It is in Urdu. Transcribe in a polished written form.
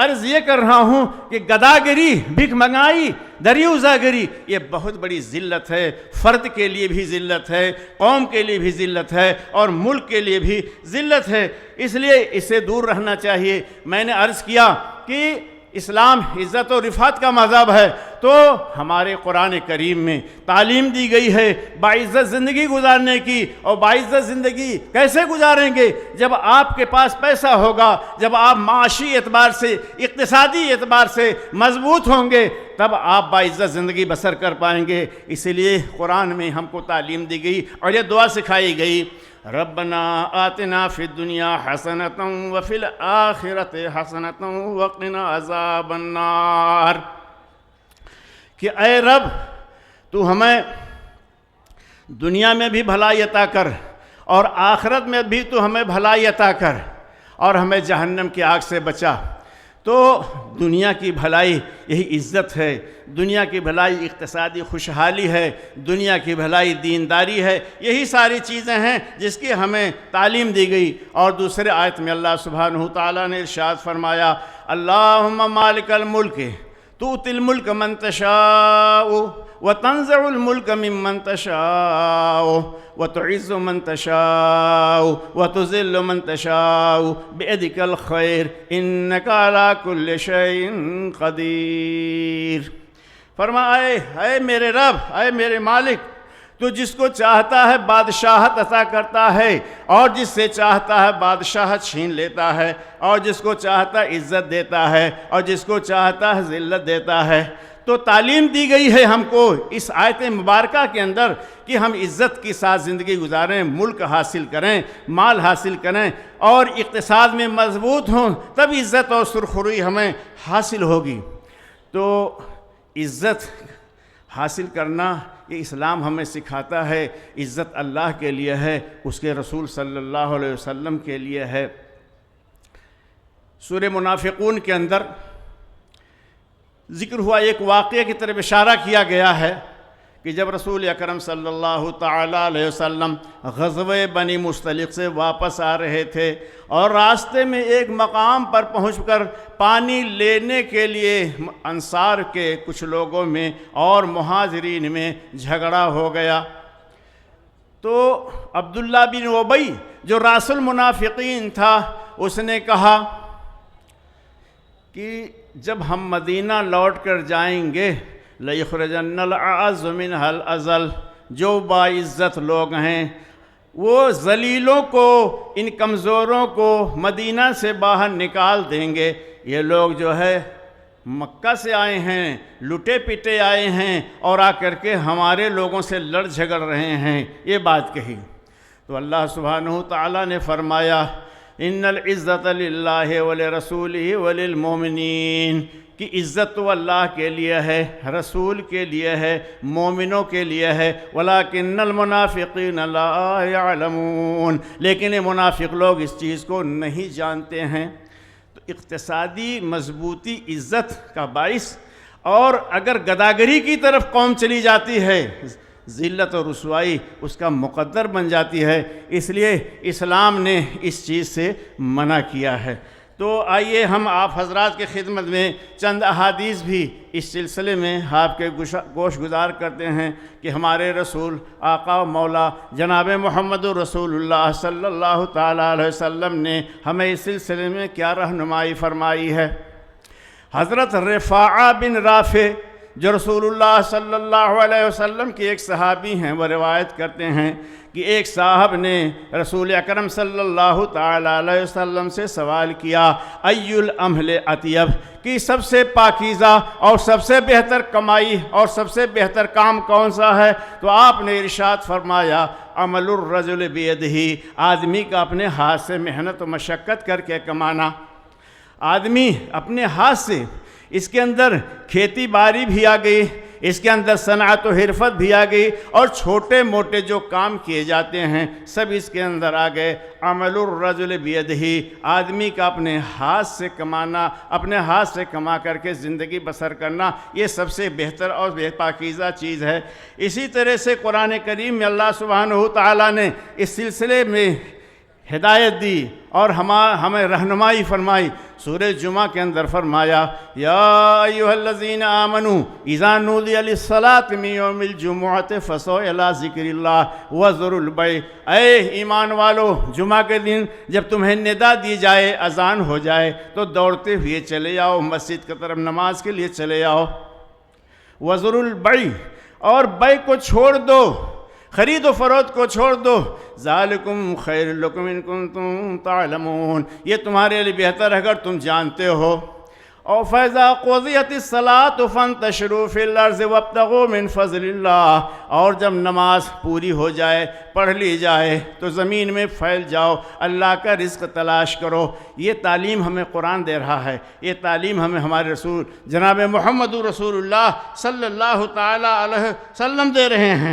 عرض یہ کر رہا ہوں کہ گداگری، بھیک منگائی، دریوزہ گری یہ بہت بڑی ذلت ہے، فرد کے لیے بھی ذلت ہے، قوم کے لیے بھی ذلت ہے، اور ملک کے لیے بھی ذلت ہے، اس لیے اس سے دور رہنا چاہیے۔ میں نے عرض کیا کہ اسلام عزت و رفعت کا مذہب ہے، تو ہمارے قرآن کریم میں تعلیم دی گئی ہے باعزت زندگی گزارنے کی، اور باعزت زندگی کیسے گزاریں گے؟ جب آپ کے پاس پیسہ ہوگا، جب آپ معاشی اعتبار سے، اقتصادی اعتبار سے مضبوط ہوں گے، تب آپ باعزت زندگی بسر کر پائیں گے۔ اسی لیے قرآن میں ہم کو تعلیم دی گئی اور یہ دعا سکھائی گئی، ربنا آتنا فی الدنیا حسنۃ وفی الآخرۃ حسنۃ وقنا عذاب النار، کہ اے رب تو ہمیں دنیا میں بھی بھلائی عطا کر اور آخرت میں بھی تو ہمیں بھلائی عطا کر اور ہمیں جہنم کی آگ سے بچا۔ تو دنیا کی بھلائی یہی عزت ہے، دنیا کی بھلائی اقتصادی خوشحالی ہے، دنیا کی بھلائی دینداری ہے، یہی ساری چیزیں ہیں جس کی ہمیں تعلیم دی گئی۔ اور دوسرے آیت میں اللہ سبحانہ تعالیٰ نے ارشاد فرمایا، اللہم مالک الملک تؤتی الملک من تشاء وتنزع الملک ممن تشاء وتعز من تشاء وتذل من تشاء بیدک الخیر انک علی کل شیء قدیر۔ فرمائے اے میرے رب، اے میرے مالک، تو جس کو چاہتا ہے بادشاہت عطا کرتا ہے، اور جس سے چاہتا ہے بادشاہت چھین لیتا ہے، اور جس کو چاہتا ہے عزت دیتا ہے، اور جس کو چاہتا ہے ذلت دیتا ہے۔ تو تعلیم دی گئی ہے ہم کو اس آیت مبارکہ کے اندر کہ ہم عزت کے ساتھ زندگی گزاریں، ملک حاصل کریں، مال حاصل کریں، اور اقتصاد میں مضبوط ہوں، تب عزت اور سرخروئی ہمیں حاصل ہوگی۔ تو عزت حاصل کرنا یہ اسلام ہمیں سکھاتا ہے۔ عزت اللہ کے لیے ہے، اس کے رسول صلی اللہ علیہ وسلم کے لیے ہے۔ سورہ منافقون کے اندر ذکر ہوا، ایک واقعے کی طرف اشارہ کیا گیا ہے کہ جب رسول اکرم صلی اللہ تعالیٰ علیہ وسلم غزوہ بنی مصطلق سے واپس آ رہے تھے، اور راستے میں ایک مقام پر پہنچ کر پانی لینے کے لیے انصار کے کچھ لوگوں میں اور مہاجرین میں جھگڑا ہو گیا۔ تو عبداللہ بن ابی جو راس المنافقین تھا، اس نے کہا کہ جب ہم مدینہ لوٹ کر جائیں گے لَيُخْرَجَنَّ الْأَعَزُّ مِنْهَا الْأَذَلَّ، جو باعزت لوگ ہیں وہ ذلیلوں کو، ان کمزوروں کو مدینہ سے باہر نکال دیں گے۔ یہ لوگ جو ہے مکہ سے آئے ہیں، لٹے پٹے آئے ہیں، اور آ کر کے ہمارے لوگوں سے لڑ جھگڑ رہے ہیں، یہ بات کہی۔ تو اللہ سبحانہ تعالیٰ نے فرمایا، ان العزت للہ ولرسولہ وللمؤمنین، کہ عزت تو اللہ کے لیے ہے، رسول کے لیے ہے، مومنوں کے لیے ہے، ولکن المنافقین لا یعلمون، لیکن یہ منافق لوگ اس چیز کو نہیں جانتے ہیں۔ تو اقتصادی مضبوطی عزت کا باعث، اور اگر گداگری کی طرف قوم چلی جاتی ہے، ذلت اور رسوائی اس کا مقدر بن جاتی ہے، اس لیے اسلام نے اس چیز سے منع کیا ہے۔ تو آئیے ہم آپ حضرات کے خدمت میں چند احادیث بھی اس سلسلے میں آپ کے گوش گزار کرتے ہیں کہ ہمارے رسول آقا و مولا جناب محمد رسول اللہ صلی اللہ تعالیٰ علیہ وسلم نے ہمیں اس سلسلے میں کیا رہنمائی فرمائی ہے۔ حضرت رفاعہ بن رافع جو رسول اللہ صلی اللہ علیہ وسلم کے ایک صحابی ہیں، وہ روایت کرتے ہیں کہ ایک صاحب نے رسول اکرم صلی اللہ تعالیٰ علیہ وسلم سے سوال کیا، ای العمل اطیب، کہ سب سے پاکیزہ اور سب سے بہتر کمائی اور سب سے بہتر کام کون سا ہے؟ تو آپ نے ارشاد فرمایا، عمل الرجل بیدہ، آدمی کا اپنے ہاتھ سے محنت و مشقت کر کے کمانا۔ آدمی اپنے ہاتھ سے، اس کے اندر کھیتی باڑی بھی آ گئی، اس کے اندر صنعت و حرفت بھی آ گئی، اور چھوٹے موٹے جو کام کیے جاتے ہیں سب اس کے اندر آ گئے۔ عمل الرجل بیدہ، آدمی کا اپنے ہاتھ سے کمانا، اپنے ہاتھ سے کما کر کے زندگی بسر کرنا، یہ سب سے بہتر اور بے پاکیزہ چیز ہے۔ اسی طرح سے قرآن کریم میں اللہ سبحانہ تعالیٰ نے اس سلسلے میں ہدایت دی اور ہمیں رہنمائی فرمائی۔ سورہ جمعہ کے اندر فرمایا یا ایھا الذین آمنوا اذا نودی للصلاۃ من یوم الجمعۃ فاسعوا الی ذکر اللہ وذروا البیع، اے ایمان والو، جمعہ کے دن جب تمہیں ندا دی جائے، اذان ہو جائے تو دوڑتے ہوئے چلے آؤ مسجد کی طرف، نماز کے لیے چلے آؤ۔ وذروا البیع، اور بیع کو چھوڑ دو، خرید و فروخت کو چھوڑ دو۔ ذالکم خیر لکم ان کنتم تعلمون، یہ تمہارے لیے بہتر ہے اگر تم جانتے ہو۔ اور فَإِذَا قُضِيَتِ الصَّلَاةُ فَانتَشِرُوا فِي الْأَرْضِ وَابْتَغُوا مِن فَضْلِ اللَّهِ، اور جب نماز پوری ہو جائے، پڑھ لی جائے تو زمین میں پھیل جاؤ، اللہ کا رزق تلاش کرو۔ یہ تعلیم ہمیں قرآن دے رہا ہے، یہ تعلیم ہمیں ہمارے رسول جناب محمد رسول اللہ صلی اللہ تعالی علیہ وسلم دے رہے ہیں۔